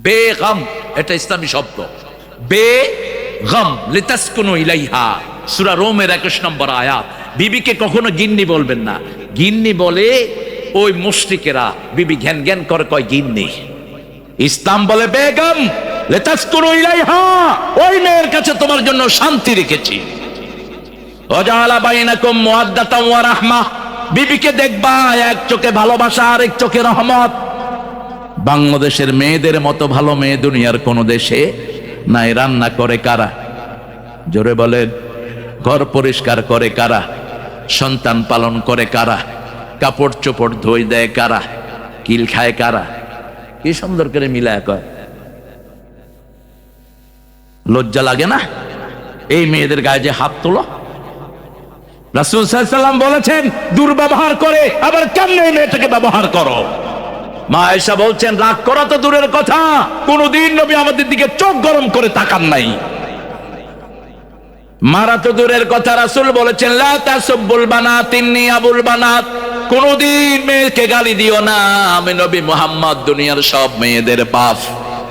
বেগম এটা ইসলামী শব্দ। বেগম লিতাসকুনু ইলাইহা, সূরা রোমের 21 নম্বর আয়াত। বিবিকে কখনো গিন্নি বলবেন না। গিন্নি বলে ওই মুশরিকেরা, বিবি ঘ্যান ঘ্যান করে কয় গিন্নি। ইসলাম বলে বেগম লিতাসকুনু ইলাইহা, ওই মেয়ের কাছে তোমার জন্য শান্তি রেখেছি। ওয়াজাআলা বাইনাকুম মুওয়াদ্দাতান ওয়া রাহমাহ, বিবিকে দেখবা এক চোখে ভালোবাসা আর এক চোখে রহমত। বাংলাদেশের মেয়েদের মতো ভালো মেয়ে দুনিয়ার কোন দেশে নাই। রান্না করে কারা? জোরে বলেন। ঘর পরিষ্কার করে কারা? সন্তান পালন করে কারা? কাপড় চোপড় ধুই দেয় কারা? কিল খায় কারা? কি সুন্দর করে মিলায় কয়। লজ্জা লাগে না এই মেয়েদের গায়ে যে হাত তোলো? রাসূল সাল্লাল্লাহু আলাইহি ওয়াসাল্লাম বলেছেন দুর্ব্যবহার করে আবার কেমনে এই মেয়েটাকে ব্যবহার করো। মা আয়েশা বলছেন রাগ করা তো দূরের কথা, কোনদিন নবী আমাদের দিকে চোখ গরম করে তাকান নাই। মারা তো দূরের কথা, রাসূল বলেছেন লা তাসুবুল বানাত ইন্নী আবুল বানাত, কোনদিন মেয়েকে গালি দিও না, আমি নবী মুহাম্মদ দুনিয়ার সব মেয়েদের বাপ।